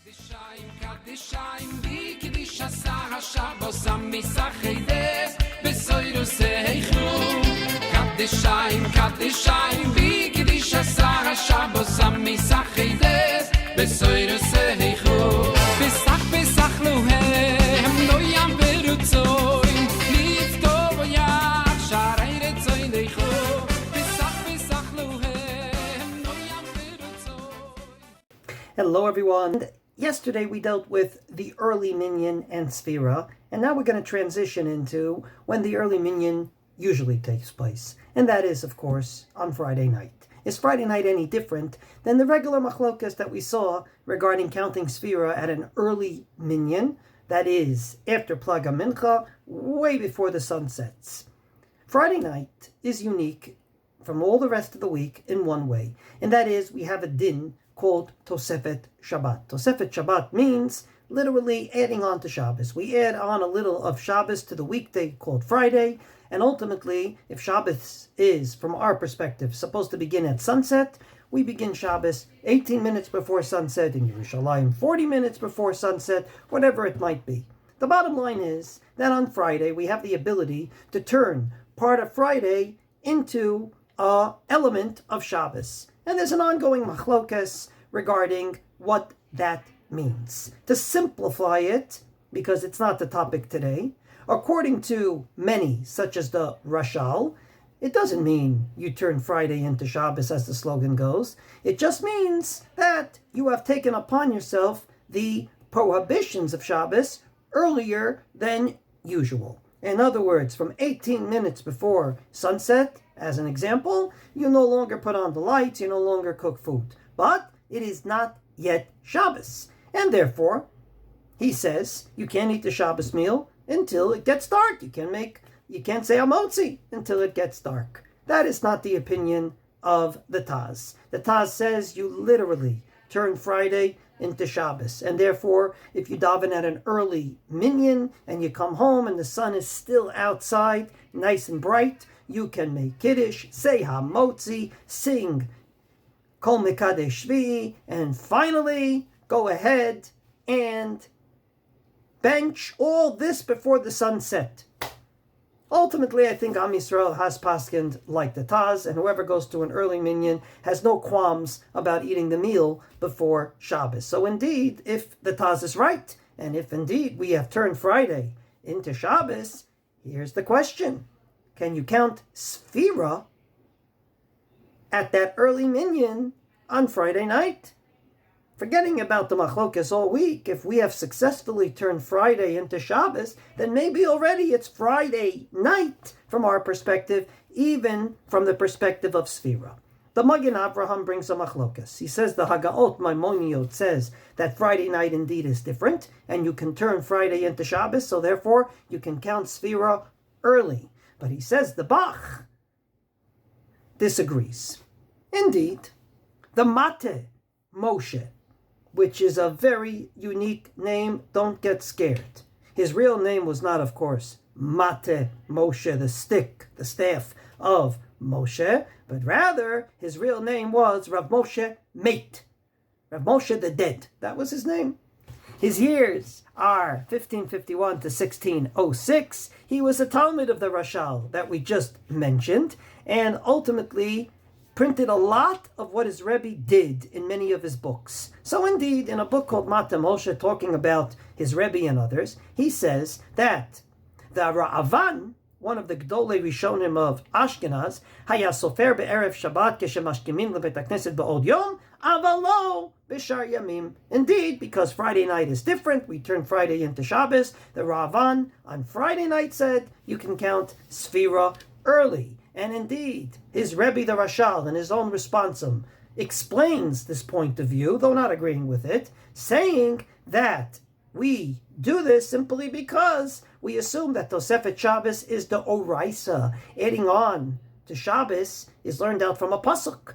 Kaddishayim bi Kiddush asar Shabbat amisachides besoyru seichu. Kaddishayim bi Kiddush asar Shabbat amisachides besoyru seichu. Pesach lohem no yam berutzoy liftov yach sharei retzoy leichu. Pesach lohem no yam berutzoy. Hello everyone. Yesterday we dealt with the early minyan and Sefira, and now we're going to transition into when the early minyan usually takes place. And that is, of course, on Friday night. Is Friday night any different than the regular machlokas that we saw regarding counting Sefira at an early minyan, that is, after Plaga Mincha, way before the sun sets? Friday night is unique from all the rest of the week in one way, and that is we have a din called Tosefet Shabbat. Tosefet Shabbat means literally adding on to Shabbos. We add on a little of Shabbos to the weekday called Friday, and ultimately, if Shabbos is, from our perspective, supposed to begin at sunset, we begin Shabbos 18 minutes before sunset, in Yerushalayim 40 minutes before sunset, whatever it might be. The bottom line is that on Friday, we have the ability to turn part of Friday into an element of Shabbos. And there's an ongoing machlokas regarding what that means. To simplify it, because it's not the topic today, according to many, such as the Rashal, it doesn't mean you turn Friday into Shabbos as the slogan goes. It just means that you have taken upon yourself the prohibitions of Shabbos earlier than usual. In other words, from 18 minutes before sunset, as an example, you no longer put on the lights, you no longer cook food. But it is not yet Shabbos. And therefore, he says, you can't eat the Shabbos meal until it gets dark. You can't say Hamotzei until it gets dark. That is not the opinion of the Taz. The Taz says you literally turn Friday into Shabbos. And therefore, if you daven at an early minyan and you come home and the sun is still outside, nice and bright, you can make Kiddush, say Hamotzei, sing Kol Mekadesh Shvi, and finally go ahead and bench all this before the sun set. Ultimately, I think Am Yisrael has paskined like the Taz, and whoever goes to an early minyan has no qualms about eating the meal before Shabbos. So indeed, if the Taz is right, and if indeed we have turned Friday into Shabbos, here's the question. Can you count Sefira at that early minyan on Friday night? Forgetting about the machlokas all week, if we have successfully turned Friday into Shabbos, then maybe already it's Friday night from our perspective, even from the perspective of Sefira. The Magen Avraham brings a machlokas. He says the Hagaot Maimoniot says that Friday night indeed is different, and you can turn Friday into Shabbos, so therefore you can count Sefira early. But he says the Bach disagrees. Indeed, the Mate Moshe, which is a very unique name, don't get scared. His real name was not, of course, Mate Moshe, the stick, the staff of Moshe, but rather his real name was Rav Moshe Mate, Rav Moshe the Dead. That was his name. His years are 1551 to 1606. He was a Talmud of the Rashal that we just mentioned, and ultimately printed a lot of what his Rebbe did in many of his books. So indeed, in a book called Mate Moshe, talking about his Rebbe and others, he says that the Ra'avan, one of the Gdolei Rishonim of Ashkenaz, Haya Sofer be'erev Shabbat keshemashkimim lebet hakneset ba'od yom, avalo b'shar yamim. Indeed, because Friday night is different, we turn Friday into Shabbos. The Ra'avan on Friday night said you can count Sefira early. And indeed, his Rebbe the Rashal, in his own responsum, explains this point of view, though not agreeing with it, saying that we do this simply because we assume that Tosefet Shabbos is the Oraisa. Adding on to Shabbos is learned out from a pasuk.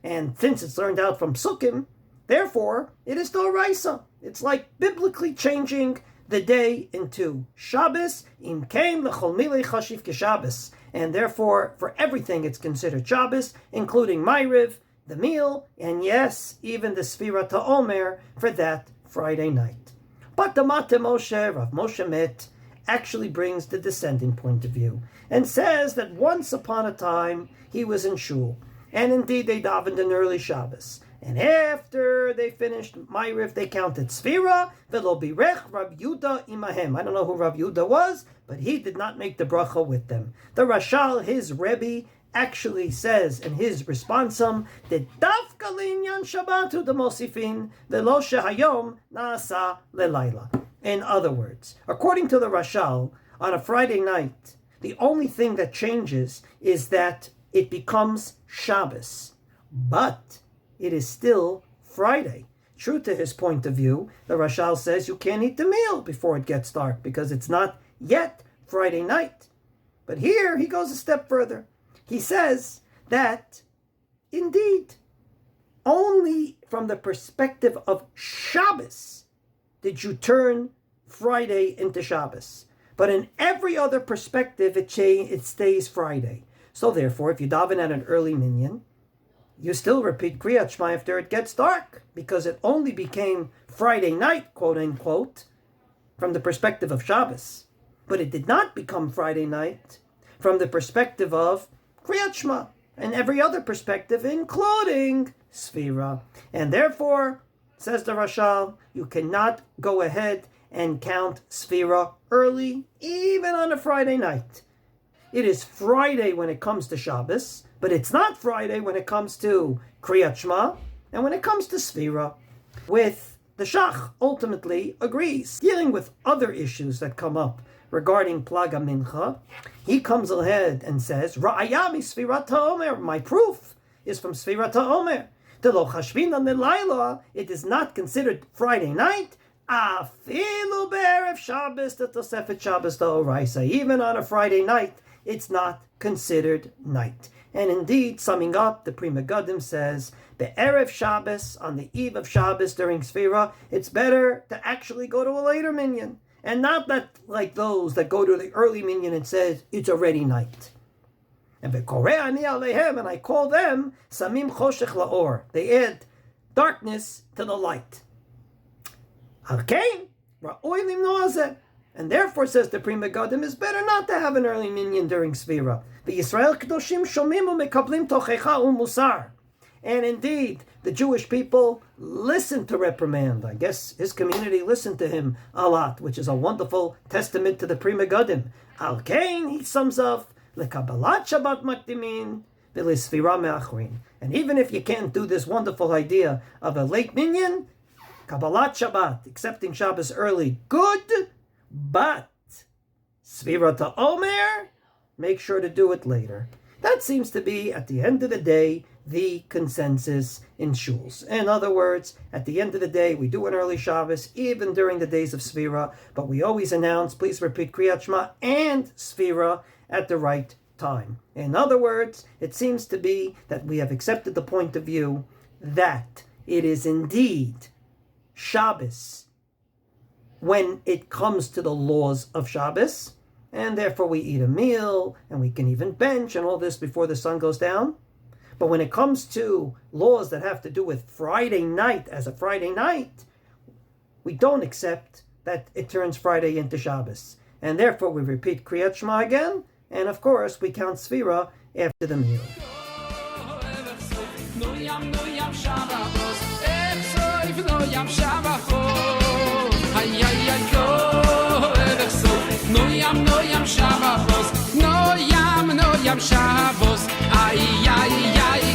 And since it's learned out from Psukim, therefore, it is the Oraisa. It's like biblically changing the day into Shabbos. Im keim lechol milei chashiv keshabbos. And therefore, for everything it's considered Shabbos, including Maariv, the meal, and yes, even the Sefira to Omer for that Friday night. But the Mate Moshe, Rav Moshe Met, actually brings the descending point of view and says that once upon a time he was in shul, and indeed they davened an early Shabbos. And after they finished Maariv, they counted Sefira, velo birech Rav Yuda imahem. I don't know who Rav Yuda was, but he did not make the bracha with them. The Rashal, his Rebbe, actually says in his responsum that Dafka linyan Shabbatu the Mosifin velo shehayom naasa lelayla. In other words, according to the Rashal, on a Friday night, the only thing that changes is that it becomes Shabbos, but it is still Friday. True to his point of view, the Rashal says you can't eat the meal before it gets dark because it's not yet Friday night. But here he goes a step further. He says that, indeed, only from the perspective of Shabbos did you turn Friday into Shabbos. But in every other perspective, it stays Friday. So therefore, if you daven at an early minyan, you still repeat Kriyat Shema after it gets dark, because it only became Friday night, quote unquote, from the perspective of Shabbos. But it did not become Friday night from the perspective of Kriyat Shema, and every other perspective, including Sefira. And therefore, says the Rashal, you cannot go ahead and count Sefira early, even on a Friday night. It is Friday when it comes to Shabbos, but it's not Friday when it comes to Kriyat Shema, and when it comes to Sefira. With the Shach ultimately agrees. Dealing with other issues that come up regarding Plaga Mincha, he comes ahead and says, Ra'aya mi Sfirat Omer, my proof is from Sfirat Omer. Delo chashvina nelayla, it is not considered Friday night. Afilu be'erev Shabbos the Tosefet Shabbos the Oraisa. Even on a Friday night, it's not considered night. And indeed, summing up, the Pri Megadim says, be'erev Shabbos, on the eve of Shabbos during Sefira, it's better to actually go to a later minyan, and not that like those that go to the early minyan and says it's already night. And I call them samim choshech laor. They add darkness to the light. And therefore, says the Pri Megadim, it's better not to have an early minyan during Sefira. The Yisrael Kedoshim shomim umekablim tochecha umusar. And indeed, the Jewish people listened to reprimand. I guess his community listened to him a lot, which is a wonderful testament to the Pri Megadim. Al Kain, he sums up, lekabalat Shabbat makdimin, v'lisfira me'achrin. And even if you can't do this wonderful idea of a late minyan, Kabbalat Shabbat, accepting Shabbos early, good, but Sefira to Omer, make sure to do it later. That seems to be, at the end of the day, the consensus in shuls. In other words, at the end of the day, we do an early Shabbos, even during the days of Sefira, but we always announce, please repeat Kriyat Shema and Sefira at the right time. In other words, it seems to be that we have accepted the point of view that it is indeed Shabbos when it comes to the laws of Shabbos, and therefore we eat a meal, and we can even bench, and all this before the sun goes down. But when it comes to laws that have to do with Friday night as a Friday night, we don't accept that it turns Friday into Shabbos. And therefore we repeat Kriyat Shema again, and of course we count Sefira after the meal. No yam Shabbos, no yam Shabbos, ay ay ay.